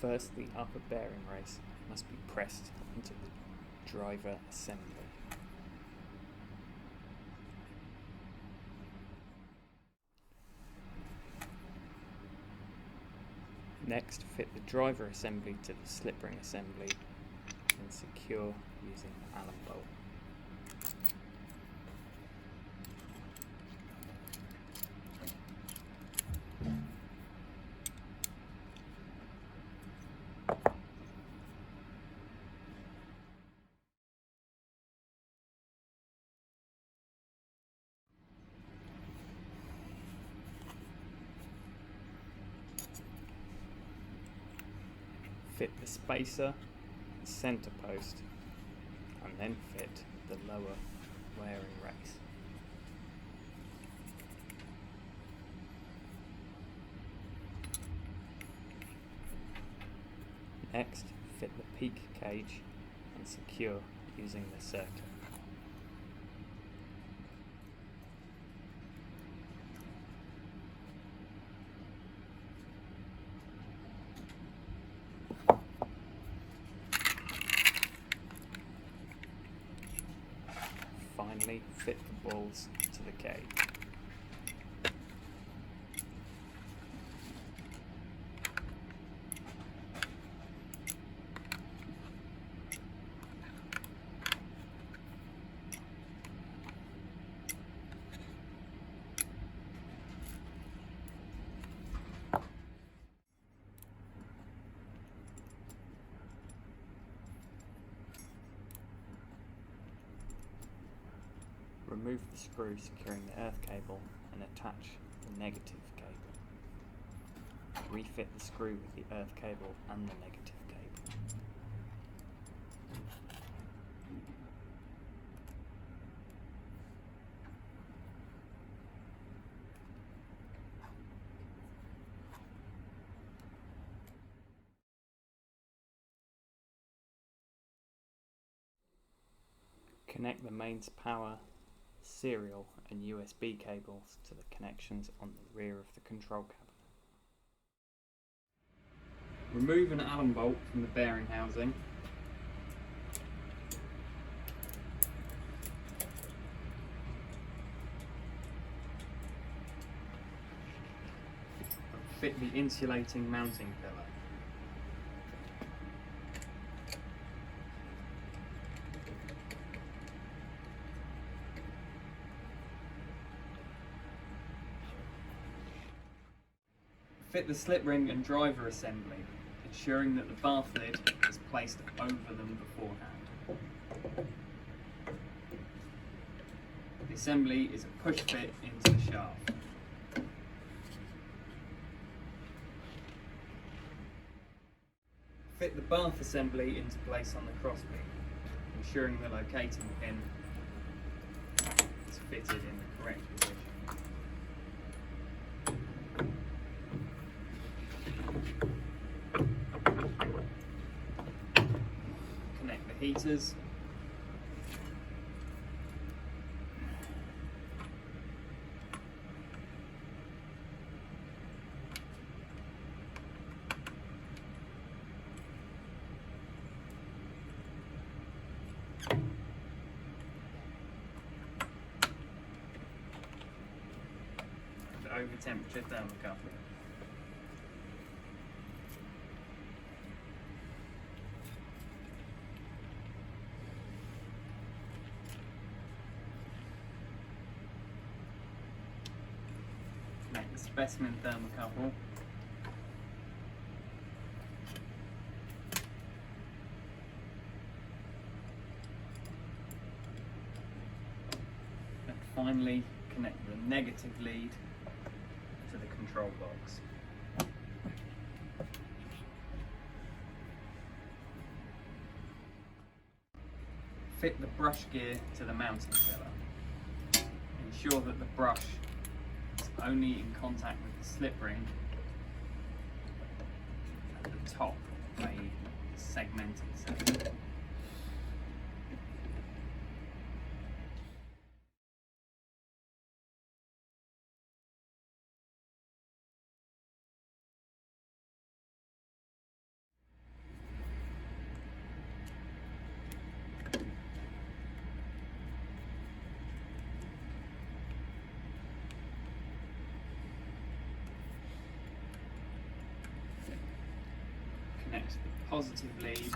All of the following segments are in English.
First, the upper bearing race must be pressed into the driver assembly. Next, fit the driver assembly to the slip ring assembly and secure using the Allen bolt. Fit the spacer, centre post, and then fit the lower wearing race. Next, fit the peak cage and secure using the circuit. Finally, fit the balls to the cage. Remove the screw securing the earth cable and attach the negative cable. Refit the screw with the earth cable and the negative cable. Connect the mains power, serial and USB cables to the connections on the rear of the control cabinet. Remove an Allen bolt from the bearing housing. Fit the insulating mounting pillar. Fit the slip ring and driver assembly, ensuring that the bath lid is placed over them beforehand. The assembly is a push fit into the shaft. Fit the bath assembly into place on the crossbeam, ensuring the locating pin is fitted in the correct position. Connect the heaters. The over temperature thermocouple. Connect the specimen thermocouple. And finally, connect the negative lead to the control box. Fit the brush gear to the mounting pillar. Ensure that the brush is only in contact with the slip ring at the top of a segmented section. positive lead.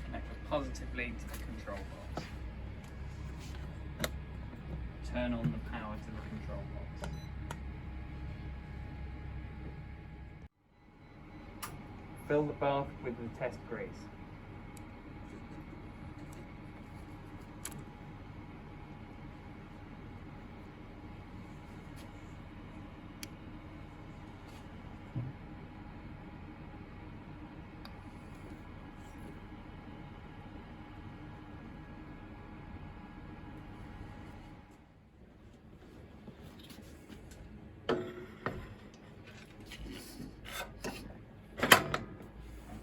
Connect the positive lead to the control box. Turn on the power to the control box. Fill the bath with the test grease.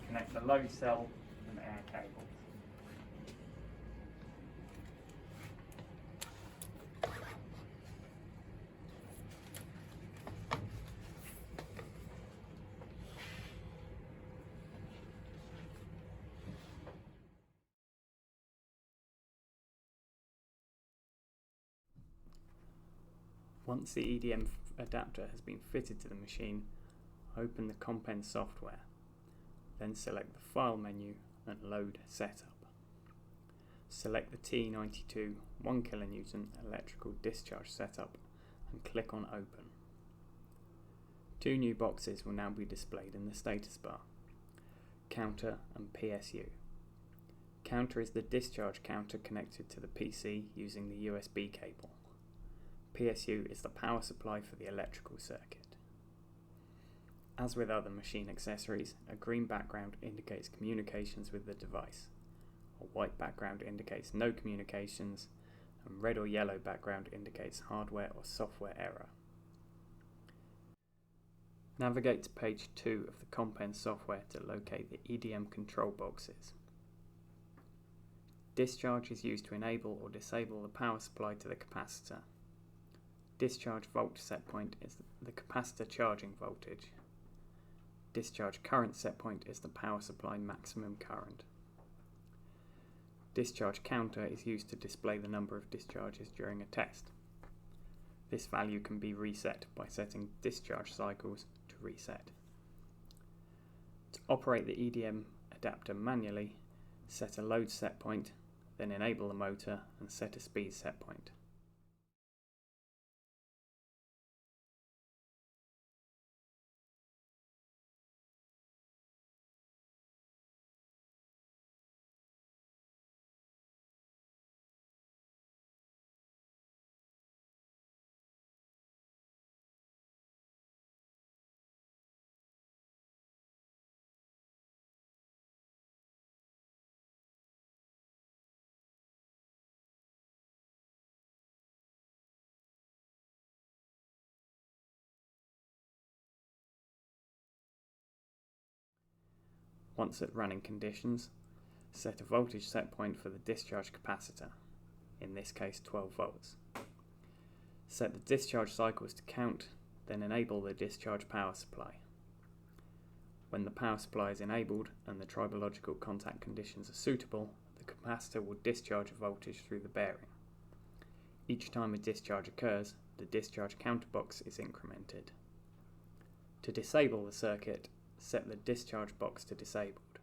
Connect the load cell and air cables. Once the EDM adapter has been fitted to the machine, open the Compen software. Then select the File menu and Load Setup. Select the T92 1 kN electrical discharge setup and click on Open. Two new boxes will now be displayed in the status bar: Counter and PSU. Counter is the discharge counter connected to the PC using the USB cable. PSU is the power supply for the electrical circuit. As with other machine accessories, a green background indicates communications with the device, a white background indicates no communications, and red or yellow background indicates hardware or software error. Navigate to page 2 of the Compen software to locate the EDM control boxes. Discharge is used to enable or disable the power supply to the capacitor. Discharge volt setpoint is the capacitor charging voltage. Discharge current setpoint is the power supply maximum current. Discharge counter is used to display the number of discharges during a test. This value can be reset by setting discharge cycles to reset. To operate the EDM adapter manually, set a load setpoint, then enable the motor and set a speed setpoint. Once at running conditions, set a voltage set point for the discharge capacitor, in this case 12 volts. Set the discharge cycles to count, then enable the discharge power supply. When the power supply is enabled and the tribological contact conditions are suitable, the capacitor will discharge a voltage through the bearing. Each time a discharge occurs, the discharge counter box is incremented. To disable the circuit, set the discharge box to disabled.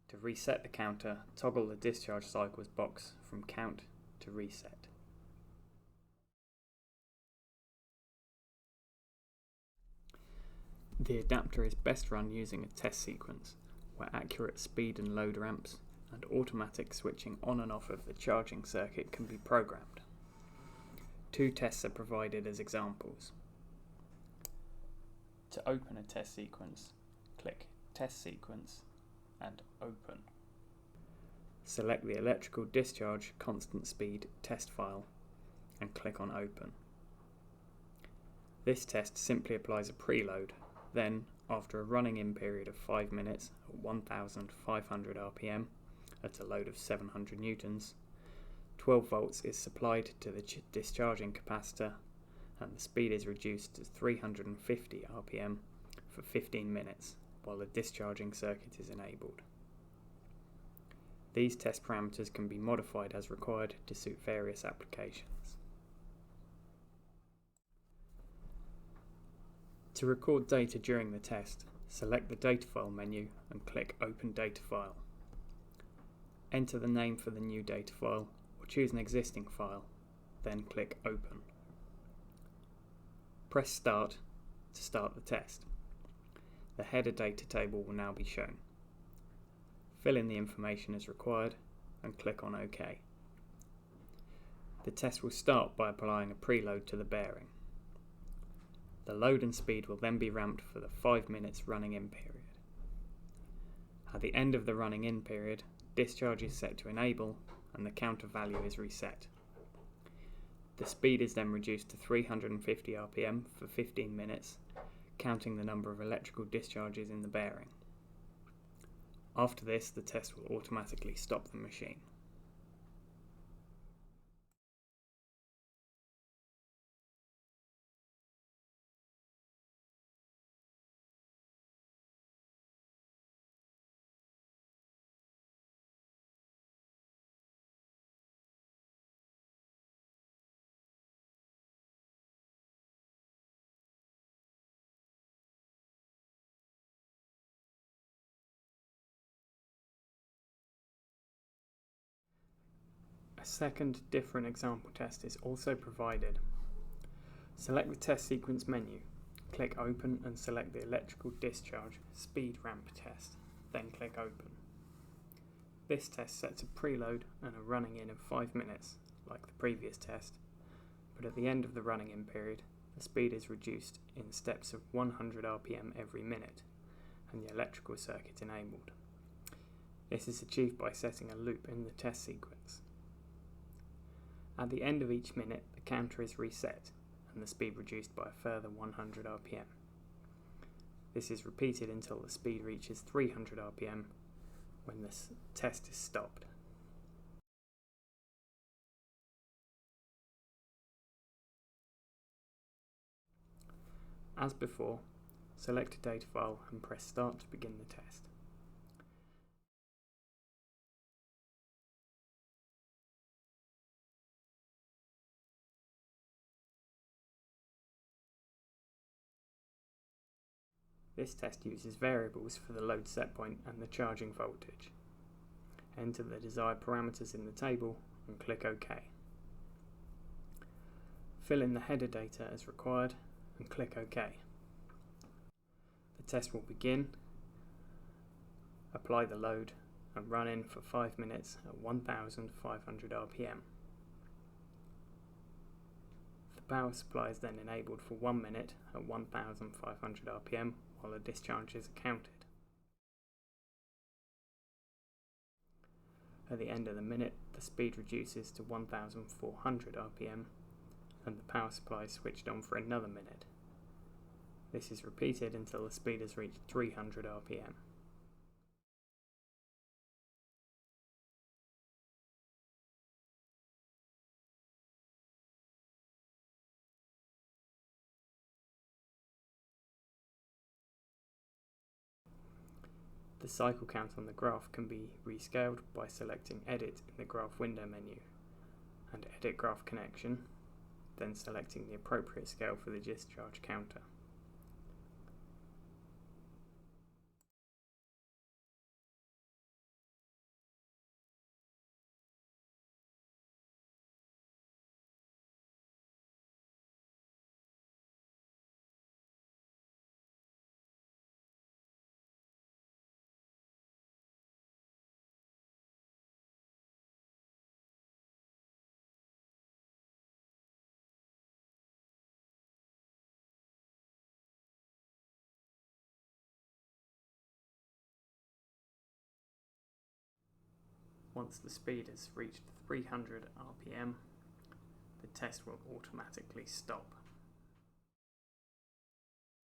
To reset the counter, toggle the discharge cycles box from count to reset. The adapter is best run using a test sequence, where accurate speed and load ramps and automatic switching on and off of the charging circuit can be programmed. Two tests are provided as examples. To open a test sequence, click Test Sequence and Open. Select the electrical discharge constant speed test file and click on Open. This test simply applies a preload, then, after a running in period of 5 minutes at 1500 RPM at a load of 700 newtons, 12 volts is supplied to the discharging capacitor and the speed is reduced to 350 RPM for 15 minutes while the discharging circuit is enabled. These test parameters can be modified as required to suit various applications. To record data during the test, select the Data File menu and click Open Data File. Enter the name for the new data file or choose an existing file, then click Open. Press Start to start the test. The header data table will now be shown. Fill in the information as required and click on OK. The test will start by applying a preload to the bearing. The load and speed will then be ramped for the 5 minutes running in period. At the end of the running in period, discharge is set to enable and the counter value is reset. The speed is then reduced to 350 RPM for 15 minutes, counting the number of electrical discharges in the bearing. After this, the test will automatically stop the machine. A second different example test is also provided. Select the test sequence menu, click Open and select the electrical discharge speed ramp test, then click Open. This test sets a preload and a running in of 5 minutes, like the previous test, but at the end of the running in period, the speed is reduced in steps of 100 RPM every minute, and the electrical circuit enabled. This is achieved by setting a loop in the test sequence. At the end of each minute, the counter is reset and the speed reduced by a further 100 RPM. This is repeated until the speed reaches 300 RPM when the test is stopped. As before, select a data file and press Start to begin the test. This test uses variables for the load set point and the charging voltage. Enter the desired parameters in the table and click OK. Fill in the header data as required and click OK. The test will begin, apply the load and run in for 5 minutes at 1500 RPM. The power supply is then enabled for 1 minute at 1500 RPM while the discharges are counted. At the end of the minute, the speed reduces to 1400 RPM and the power supply is switched on for another minute. This is repeated until the speed has reached 300 RPM. The cycle count on the graph can be rescaled by selecting Edit in the graph window menu and Edit Graph Connection, then selecting the appropriate scale for the discharge counter. Once the speed has reached 300 RPM, the test will automatically stop.